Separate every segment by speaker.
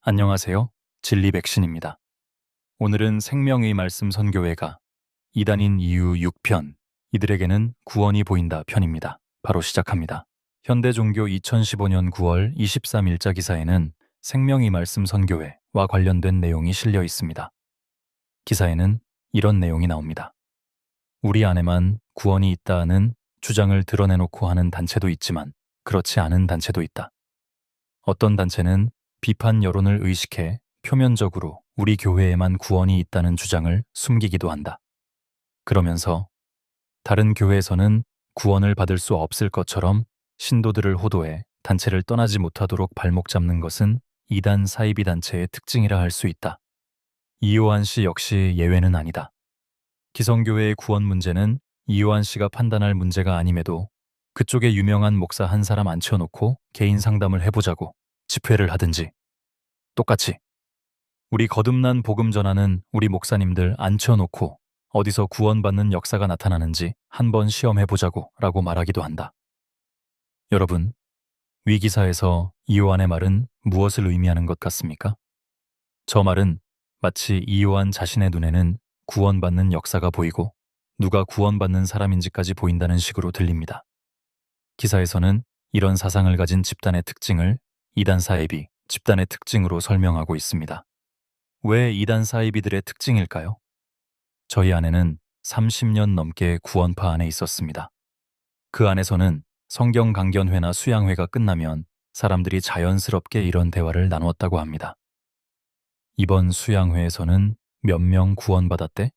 Speaker 1: 안녕하세요. 진리 백신입니다. 오늘은 생명의 말씀 선교회가 이단인 이유 6편, 이들에게는 구원이 보인다 편입니다. 바로 시작합니다. 현대종교 2015년 9월 23일자 기사에는 생명의 말씀 선교회와 관련된 내용이 실려 있습니다. 기사에는 이런 내용이 나옵니다. 우리 안에만 구원이 있다는 주장을 드러내놓고 하는 단체도 있지만 그렇지 않은 단체도 있다. 어떤 단체는 비판 여론을 의식해 표면적으로 우리 교회에만 구원이 있다는 주장을 숨기기도 한다. 그러면서 다른 교회에서는 구원을 받을 수 없을 것처럼 신도들을 호도해 단체를 떠나지 못하도록 발목 잡는 것은 이단 사이비 단체의 특징이라 할 수 있다. 이요한 씨 역시 예외는 아니다. 기성교회의 구원 문제는 이요한 씨가 판단할 문제가 아님에도 그쪽에 유명한 목사 한 사람 앉혀놓고 개인 상담을 해보자고 집회를 하든지 똑같이 우리 거듭난 복음 전하는 우리 목사님들 앉혀놓고 어디서 구원받는 역사가 나타나는지 한번 시험해보자고 라고 말하기도 한다. 여러분, 위 기사에서 이요한의 말은 무엇을 의미하는 것 같습니까? 저 말은 마치 이요한 자신의 눈에는 구원받는 역사가 보이고 누가 구원받는 사람인지까지 보인다는 식으로 들립니다. 기사에서는 이런 사상을 가진 집단의 특징을 이단 사이비, 집단의 특징으로 설명하고 있습니다. 왜 이단 사이비들의 특징일까요? 저희 안에는 30년 넘게 구원파 안에 있었습니다. 그 안에서는 성경 강견회나 수양회가 끝나면 사람들이 자연스럽게 이런 대화를 나누었다고 합니다. 이번 수양회에서는 몇 명 구원받았대?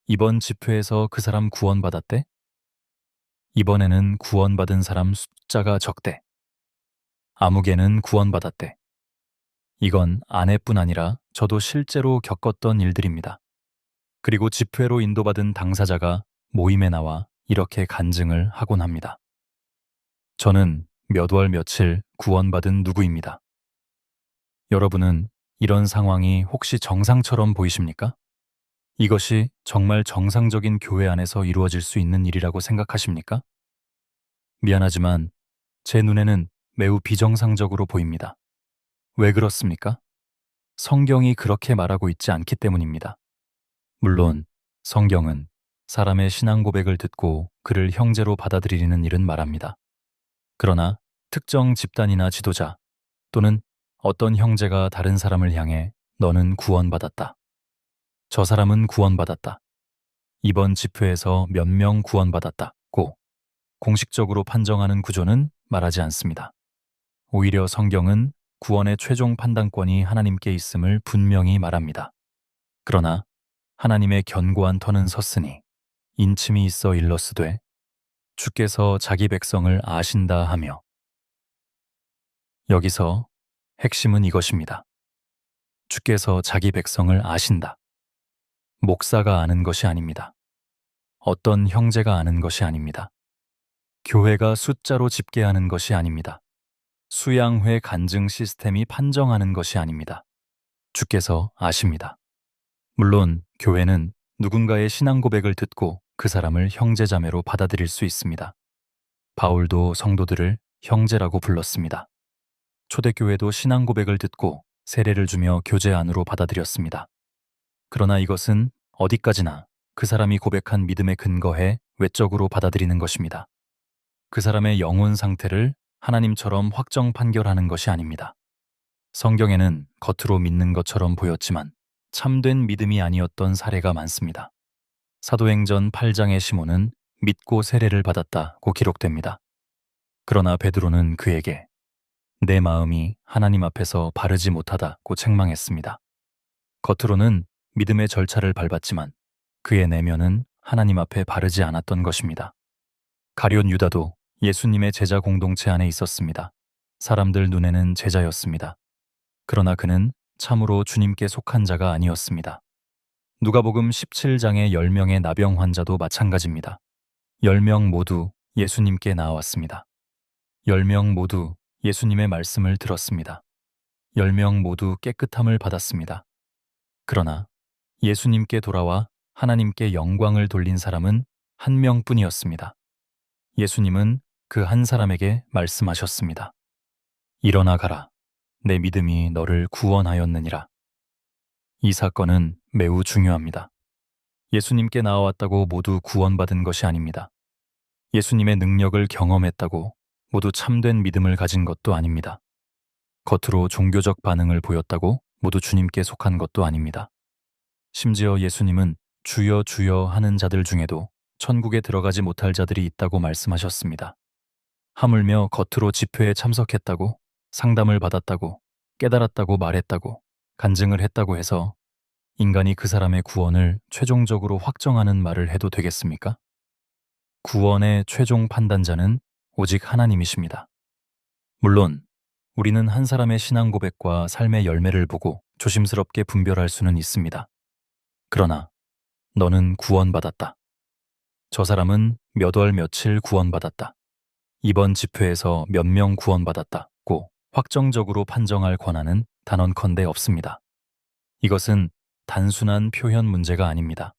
Speaker 1: 이번 집회에서 그 사람 구원받았대? 이번에는 구원받은 사람 숫자가 적대. 아무개는 구원받았대. 이건 아내뿐 아니라 저도 실제로 겪었던 일들입니다. 그리고 집회로 인도받은 당사자가 모임에 나와 이렇게 간증을 하곤 합니다. 저는 몇 월 며칠 구원받은 누구입니다. 여러분은 이런 상황이 혹시 정상처럼 보이십니까? 이것이 정말 정상적인 교회 안에서 이루어질 수 있는 일이라고 생각하십니까? 미안하지만 제 눈에는 매우 비정상적으로 보입니다. 왜 그렇습니까? 성경이 그렇게 말하고 있지 않기 때문입니다. 물론 성경은 사람의 신앙 고백을 듣고 그를 형제로 받아들이는 일은 말합니다. 그러나 특정 집단이나 지도자 또는 어떤 형제가 다른 사람을 향해 너는 구원받았다. 저 사람은 구원받았다. 이번 집회에서 몇 명 구원받았다고 공식적으로 판정하는 구조는 말하지 않습니다. 오히려 성경은 구원의 최종 판단권이 하나님께 있음을 분명히 말합니다. 그러나 하나님의 견고한 터는 섰으니 인침이 있어 일러스되 주께서 자기 백성을 아신다 하며. 여기서 핵심은 이것입니다. 주께서 자기 백성을 아신다. 목사가 아는 것이 아닙니다. 어떤 형제가 아는 것이 아닙니다. 교회가 숫자로 집계하는 것이 아닙니다. 수양회 간증 시스템이 판정하는 것이 아닙니다. 주께서 아십니다. 물론 교회는 누군가의 신앙 고백을 듣고 그 사람을 형제자매로 받아들일 수 있습니다. 바울도 성도들을 형제라고 불렀습니다. 초대교회도 신앙 고백을 듣고 세례를 주며 교제 안으로 받아들였습니다. 그러나 이것은 어디까지나 그 사람이 고백한 믿음에 근거해 외적으로 받아들이는 것입니다. 그 사람의 영혼 상태를 하나님처럼 확정 판결하는 것이 아닙니다. 성경에는 겉으로 믿는 것처럼 보였지만 참된 믿음이 아니었던 사례가 많습니다. 사도행전 8장의 시몬은 믿고 세례를 받았다고 기록됩니다. 그러나 베드로는 그에게 내 마음이 하나님 앞에서 바르지 못하다고 책망했습니다. 겉으로는 믿음의 절차를 밟았지만 그의 내면은 하나님 앞에 바르지 않았던 것입니다. 가룟 유다도 예수님의 제자 공동체 안에 있었습니다. 사람들 눈에는 제자였습니다. 그러나 그는 참으로 주님께 속한 자가 아니었습니다. 누가복음 17장의 10명의 나병 환자도 마찬가지입니다. 10명 모두 예수님께 나왔습니다. 10명 모두 예수님의 말씀을 들었습니다. 10명 모두 깨끗함을 받았습니다. 그러나 예수님께 돌아와 하나님께 영광을 돌린 사람은 한 명뿐이었습니다. 예수님은 그 한 사람에게 말씀하셨습니다. 일어나 가라. 내 믿음이 너를 구원하였느니라. 이 사건은 매우 중요합니다. 예수님께 나아왔다고 모두 구원받은 것이 아닙니다. 예수님의 능력을 경험했다고 모두 참된 믿음을 가진 것도 아닙니다. 겉으로 종교적 반응을 보였다고 모두 주님께 속한 것도 아닙니다. 심지어 예수님은 주여 주여 하는 자들 중에도 천국에 들어가지 못할 자들이 있다고 말씀하셨습니다. 하물며 겉으로 집회에 참석했다고, 상담을 받았다고, 깨달았다고 말했다고, 간증을 했다고 해서 인간이 그 사람의 구원을 최종적으로 확정하는 말을 해도 되겠습니까? 구원의 최종 판단자는 오직 하나님이십니다. 물론 우리는 한 사람의 신앙 고백과 삶의 열매를 보고 조심스럽게 분별할 수는 있습니다. 그러나 너는 구원받았다. 저 사람은 몇 월 며칠 구원받았다. 이번 집회에서 몇 명 구원받았다고 확정적으로 판정할 권한은 단언컨대 없습니다. 이것은 단순한 표현 문제가 아닙니다.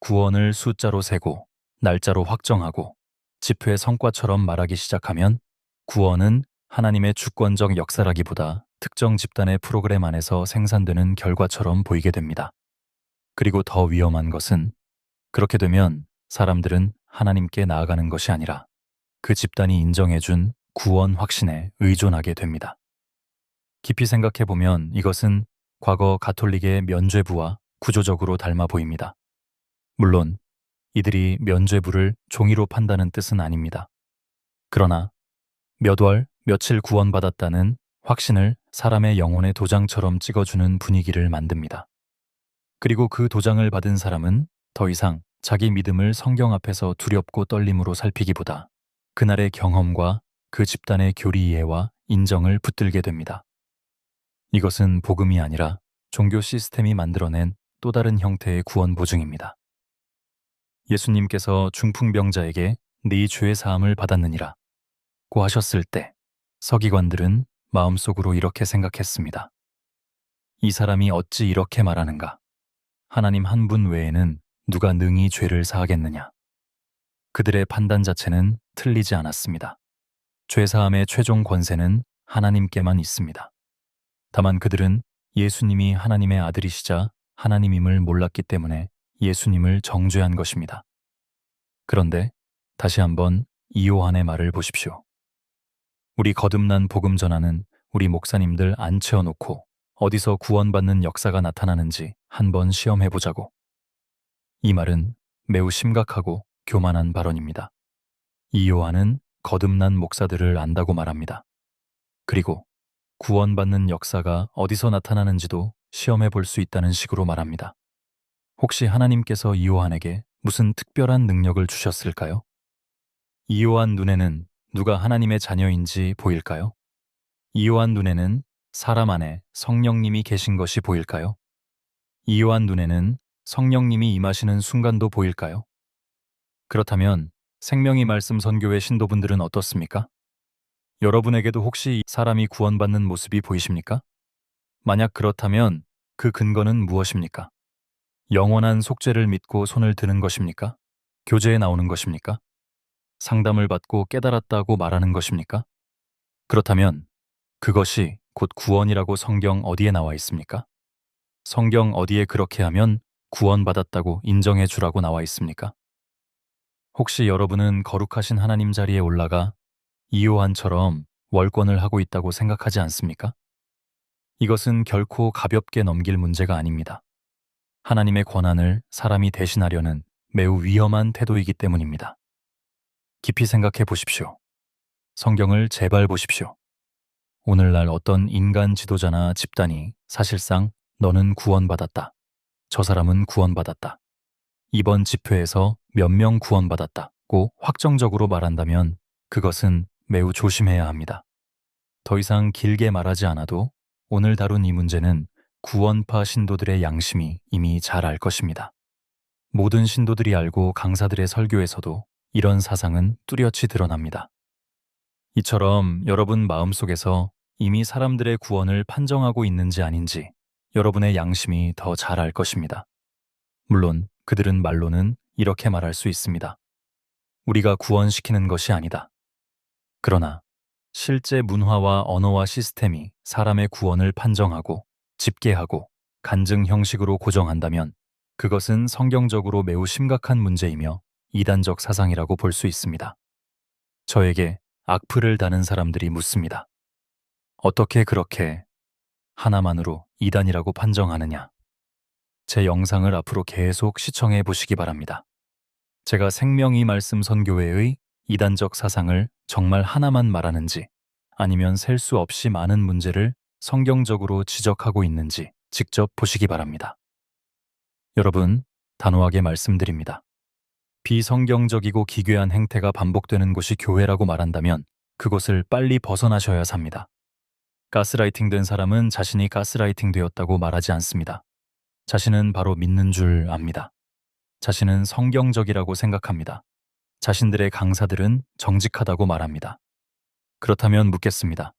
Speaker 1: 구원을 숫자로 세고 날짜로 확정하고 집회 성과처럼 말하기 시작하면 구원은 하나님의 주권적 역사라기보다 특정 집단의 프로그램 안에서 생산되는 결과처럼 보이게 됩니다. 그리고 더 위험한 것은 그렇게 되면 사람들은 하나님께 나아가는 것이 아니라 그 집단이 인정해준 구원 확신에 의존하게 됩니다. 깊이 생각해보면 이것은 과거 가톨릭의 면죄부와 구조적으로 닮아 보입니다. 물론 이들이 면죄부를 종이로 판다는 뜻은 아닙니다. 그러나 몇 월, 며칠 구원받았다는 확신을 사람의 영혼의 도장처럼 찍어주는 분위기를 만듭니다. 그리고 그 도장을 받은 사람은 더 이상 자기 믿음을 성경 앞에서 두렵고 떨림으로 살피기보다 그날의 경험과 그 집단의 교리 이해와 인정을 붙들게 됩니다. 이것은 복음이 아니라 종교 시스템이 만들어낸 또 다른 형태의 구원 보증입니다. 예수님께서 중풍병자에게 네 죄 사함을 받았느니라 고 하셨을 때 서기관들은 마음속으로 이렇게 생각했습니다. 이 사람이 어찌 이렇게 말하는가? 하나님 한 분 외에는 누가 능히 죄를 사하겠느냐? 그들의 판단 자체는 틀리지 않았습니다. 죄 사함의 최종 권세는 하나님께만 있습니다. 다만 그들은 예수님이 하나님의 아들이시자 하나님임을 몰랐기 때문에 예수님을 정죄한 것입니다. 그런데 다시 한번 이요한의 말을 보십시오. 우리 거듭난 복음 전하는 우리 목사님들 안 채워놓고 어디서 구원받는 역사가 나타나는지 한번 시험해보자고. 이 말은 매우 심각하고 교만한 발언입니다. 이요한은 거듭난 목사들을 안다고 말합니다. 그리고 구원받는 역사가 어디서 나타나는지도 시험해 볼 수 있다는 식으로 말합니다. 혹시 하나님께서 이요한에게 무슨 특별한 능력을 주셨을까요? 이요한 눈에는 누가 하나님의 자녀인지 보일까요? 이요한 눈에는 사람 안에 성령님이 계신 것이 보일까요? 이요한 눈에는 성령님이 임하시는 순간도 보일까요? 그렇다면 생명의 말씀 선교회 신도분들은 어떻습니까? 여러분에게도 혹시 사람이 구원받는 모습이 보이십니까? 만약 그렇다면 그 근거는 무엇입니까? 영원한 속죄를 믿고 손을 드는 것입니까? 교제에 나오는 것입니까? 상담을 받고 깨달았다고 말하는 것입니까? 그렇다면 그것이 곧 구원이라고 성경 어디에 나와 있습니까? 성경 어디에 그렇게 하면 구원받았다고 인정해 주라고 나와 있습니까? 혹시 여러분은 거룩하신 하나님 자리에 올라가 이요한처럼 월권을 하고 있다고 생각하지 않습니까? 이것은 결코 가볍게 넘길 문제가 아닙니다. 하나님의 권한을 사람이 대신하려는 매우 위험한 태도이기 때문입니다. 깊이 생각해 보십시오. 성경을 제발 보십시오. 오늘날 어떤 인간 지도자나 집단이 사실상 너는 구원받았다. 저 사람은 구원받았다. 이번 집회에서 몇 명 구원받았다고 확정적으로 말한다면 그것은 매우 조심해야 합니다. 더 이상 길게 말하지 않아도 오늘 다룬 이 문제는 구원파 신도들의 양심이 이미 잘 알 것입니다. 모든 신도들이 알고 강사들의 설교에서도 이런 사상은 뚜렷이 드러납니다. 이처럼 여러분 마음속에서 이미 사람들의 구원을 판정하고 있는지 아닌지 여러분의 양심이 더 잘 알 것입니다. 물론 그들은 말로는 이렇게 말할 수 있습니다. 우리가 구원시키는 것이 아니다. 그러나 실제 문화와 언어와 시스템이 사람의 구원을 판정하고 집계하고 간증 형식으로 고정한다면 그것은 성경적으로 매우 심각한 문제이며 이단적 사상이라고 볼 수 있습니다. 저에게 악플을 다는 사람들이 묻습니다. 어떻게 그렇게 하나만으로 이단이라고 판정하느냐? 제 영상을 앞으로 계속 시청해 보시기 바랍니다. 제가 생명의 말씀 선교회의 이단적 사상을 정말 하나만 말하는지 아니면 셀 수 없이 많은 문제를 성경적으로 지적하고 있는지 직접 보시기 바랍니다. 여러분, 단호하게 말씀드립니다. 비성경적이고 기괴한 행태가 반복되는 곳이 교회라고 말한다면 그곳을 빨리 벗어나셔야 삽니다. 가스라이팅 된 사람은 자신이 가스라이팅 되었다고 말하지 않습니다. 자신은 바로 믿는 줄 압니다. 자신은 성경적이라고 생각합니다. 자신들의 강사들은 정직하다고 말합니다. 그렇다면 묻겠습니다.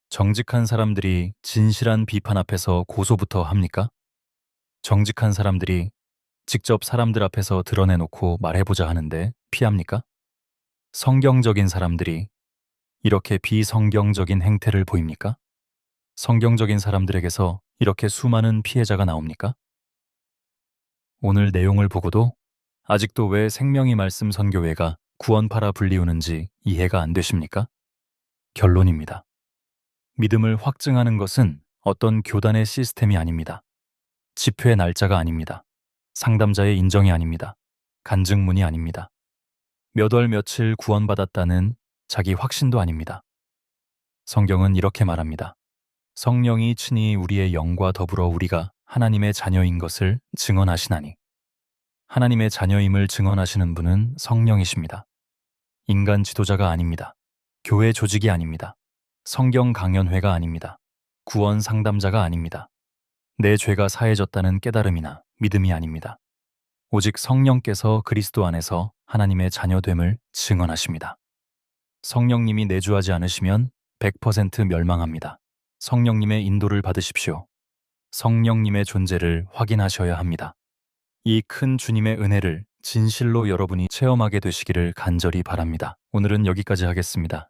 Speaker 1: 정직한 사람들이 진실한 비판 앞에서 고소부터 합니까? 정직한 사람들이 직접 사람들 앞에서 드러내놓고 말해보자 하는데 피합니까? 성경적인 사람들이 이렇게 비성경적인 행태를 보입니까? 성경적인 사람들에게서 이렇게 수많은 피해자가 나옵니까? 오늘 내용을 보고도 아직도 왜 생명의 말씀 선교회가 구원파라 불리우는지 이해가 안 되십니까? 결론입니다. 믿음을 확증하는 것은 어떤 교단의 시스템이 아닙니다. 집회 날짜가 아닙니다. 상담자의 인정이 아닙니다. 간증문이 아닙니다. 몇 월 며칠 구원받았다는 자기 확신도 아닙니다. 성경은 이렇게 말합니다. 성령이 친히 우리의 영과 더불어 우리가 하나님의 자녀인 것을 증언하시나니. 하나님의 자녀임을 증언하시는 분은 성령이십니다. 인간 지도자가 아닙니다. 교회 조직이 아닙니다. 성경 강연회가 아닙니다. 구원 상담자가 아닙니다. 내 죄가 사해졌다는 깨달음이나 믿음이 아닙니다. 오직 성령께서 그리스도 안에서 하나님의 자녀됨을 증언하십니다. 성령님이 내주하지 않으시면 100% 멸망합니다. 성령님의 인도를 받으십시오. 성령님의 존재를 확인하셔야 합니다. 이 큰 주님의 은혜를 진실로 여러분이 체험하게 되시기를 간절히 바랍니다. 오늘은 여기까지 하겠습니다.